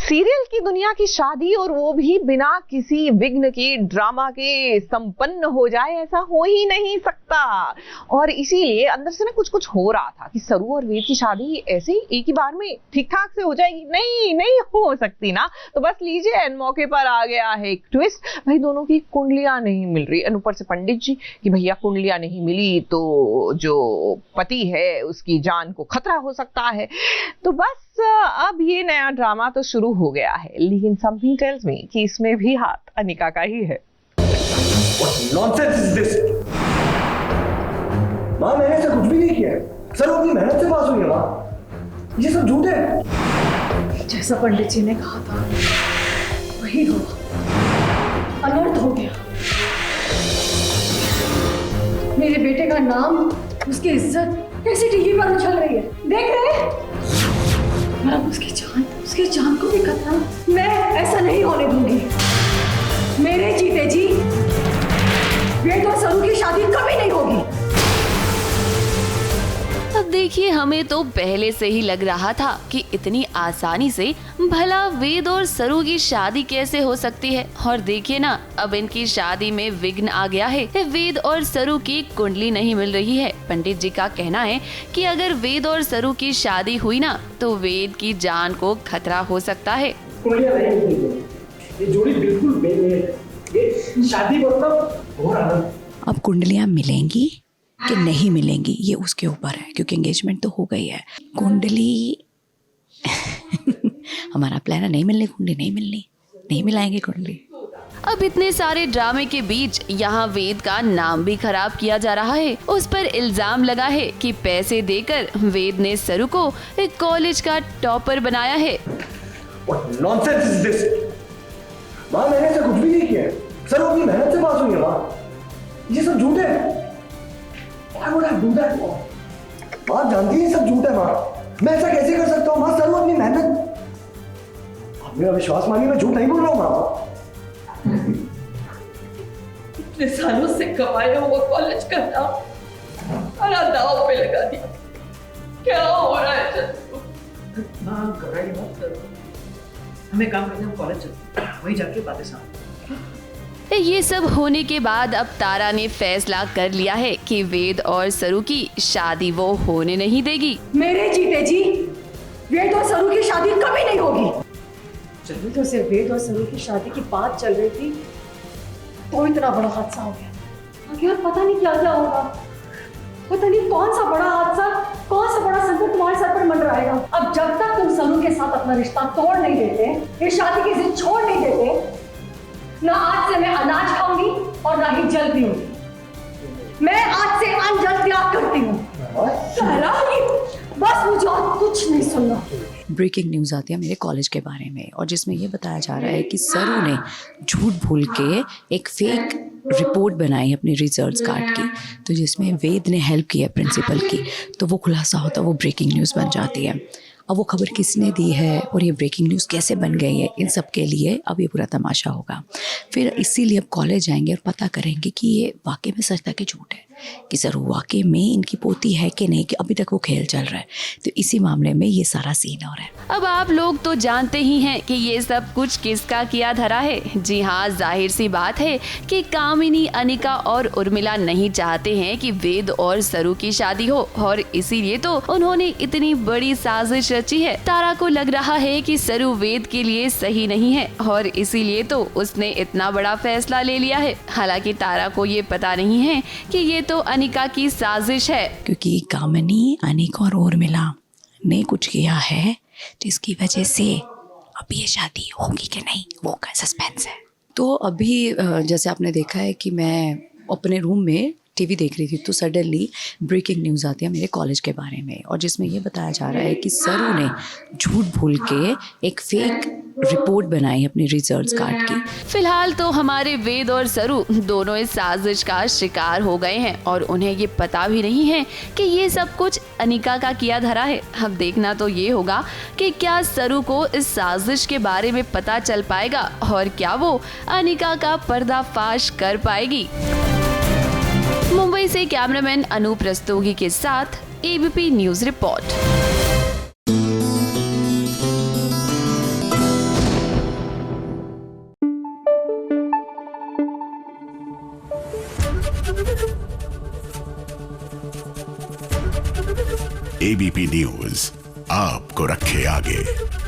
Serial की दुनिया की शादी और वो भी बिना किसी विघ्न के, ड्रामा के संपन्न हो जाए, ऐसा हो ही नहीं सकता। और इसीलिए अंदर से ना कुछ कुछ हो रहा था कि सरू और वेद की शादी ऐसे ही एक ही बार में ठीक ठाक से हो जाएगी। नहीं नहीं हो सकती ना। तो बस लीजिए, एन मौके पर आ गया है एक ट्विस्ट। भाई दोनों की कुंडलियां नहीं मिल रही, ऊपर से पंडित जी कि भैया कुंडलियां नहीं मिली तो जो पति है उसकी जान को खतरा हो सकता है। तो बस अब ये नया ड्रामा तो शुरू हो गया है, लेकिन समथिंग टेल्स मी कि इसमें भी हाथ अनिका का ही है। What nonsense is this? माँ मैंने ऐसा कुछ भी नहीं किया है। सर वो अपनी मेहनत से पास हुई है माँ। ये सब झूठ है। जैसा पंडित जी ने कहा था वही हुआ, अनर्थ हो गया। मेरे बेटे का नाम, उसकी इज्जत कैसे टीवी पर उछल रही है, देख रहे हैं? अब उसकी जान को भी खतरा। मैं ऐसा नहीं होने दूंगी। मेरे जीते जी वेद और सरू की शादी कभी नहीं होगी। अब देखिए, हमें तो पहले से ही लग रहा था कि इतनी आसानी से भला वेद और सरू की शादी कैसे हो सकती है। और देखिए ना, अब इनकी शादी में विघ्न आ गया है। वेद और सरू की कुंडली नहीं मिल रही है। पंडित जी का कहना है कि अगर वेद और सरू की शादी हुई ना तो वेद की जान को खतरा हो सकता है। ये जोड़ी बिल्कुल बेमेल है। ये शादी मतलब और आनंद। अब कुंडलियां मिलेंगी कि नहीं मिलेंगी ये उसके ऊपर है, क्योंकि एंगेजमेंट तो हो गई है। कुंडली हमारा प्लान है, नहीं मिलनी कुंडली, नहीं मिलनी, नहीं मिलाएंगे कुंडली। अब इतने सारे ड्रामे के बीच यहाँ वेद का नाम भी खराब किया जा रहा है। उस पर इल्जाम लगा है कि पैसे देकर वेद ने सरू को एक कॉलेज का टॉपर बनाया है। What nonsense is this? माँ मैंने ऐसा कुछ भी नहीं किया है। सर वो अपनी मेहनत से पास हुई है माँ। ये सब झूठ है। Why would I do that? माँ जानती है ये सब झूठ है माँ। मैं ऐसा कैसे कर सकता हूँ माँ? सर वो अपनी मेहनत, आप मेरा विश्वास मानिए, मैं झूठ नहीं बोल रहा हूँ माँ। इतने सालों से कमाया हुआ कॉलेज का नाम सारा दांव पे लगा दिया। क्या हो रहा है चंदू? माँ घबराइए मत करो, हमें काम करने हम कॉलेज चलते हैं, वहीं जाके बातें सामने। ये सब होने के बाद अब तारा ने फैसला कर लिया है कि वेद और सरू की शादी वो होने नहीं देगी। मेरे जीते जी वेद और सरू की शादी कभी नहीं होगी। जब तो से वेद और सरू की शादी की बात चल रही थी तो इतना बड़ा हादसा हो गया। आगे और पता नहीं क्या क्या होगा। पता नहीं कौन सा बड़ा हादसा, कौन सा बड़ा संकट तुम्हारे सर पर मंडराएगा। अब जब तक तुम सरू के साथ अपना रिश्ता तोड़ नहीं देते, ये शादी की जिद छोड़ नहीं देते, ना आज से मैं अनाज खाऊंगी और ना ही जल पीऊंगी। मैं आज से अन्न जल त्याग करती हूँ। बस मुझे और कुछ नहीं सुनना। ब्रेकिंग न्यूज़ आती है मेरे कॉलेज के बारे में, और जिसमें ये बताया जा रहा है कि सरू ने झूठ भूल के एक फेक रिपोर्ट बनाई अपने रिजल्ट्स कार्ड की, तो जिसमें वेद ने हेल्प की है प्रिंसिपल की। तो वो खुलासा होता है, वो ब्रेकिंग न्यूज़ बन जाती है। अब वो खबर किसने दी है और ये ब्रेकिंग न्यूज़ कैसे बन गई है, इन सब के लिए अब ये पूरा तमाशा होगा। फिर इसीलिए अब कॉलेज जाएंगे और पता करेंगे कि ये वाकई में सच था कि झूठ है, कि ज़रूर वाकई में इनकी पोती है कि नहीं, कि अभी तक वो खेल चल रहा है। तो इसी मामले में ये सारा सीन हो रहा है। अब आप लोग तो जानते ही हैं कि ये सब कुछ किसका किया धरा है। जी हाँ, जाहिर सी बात है कि कामिनी, अनिका और उर्मिला नहीं चाहते हैं कि वेद और सरू की शादी हो, और इसीलिए तो उन्होंने इतनी बड़ी साजिश रची है। तारा को लग रहा है कि सरू वेद के लिए सही नहीं है, और इसीलिए तो उसने इतना बड़ा फैसला ले लिया है। हालांकि तारा को ये पता नहीं है कि ये तो अनिका की साजिश है, क्योंकि कामिनी, अनिका और उर्मिला ने कुछ किया है जिसकी वजह से अब ये शादी होगी कि नहीं वो का सस्पेंस है। तो अभी जैसे आपने देखा है कि मैं अपने रूम में टीवी देख रही थी, तो सडनली ब्रेकिंग न्यूज़ आती है मेरे कॉलेज के बारे में, और जिसमें ये बताया जा रहा है कि सरू ने झूठ भूल के एक फेक रिपोर्ट बनाई अपने रिजल्ट्स कार्ड की। फिलहाल तो हमारे वेद और सरू दोनों इस साजिश का शिकार हो गए हैं, और उन्हें ये पता भी नहीं है कि ये सब कुछ अनिका का किया धरा है। अब देखना तो ये होगा कि क्या सरू को इस साजिश के बारे में पता चल पाएगा, और क्या वो अनिका का पर्दाफाश कर पाएगी। मुंबई से कैमरामैन अनूप रस्तोगी के साथ ABP news report. ABP news आपको रखे आगे।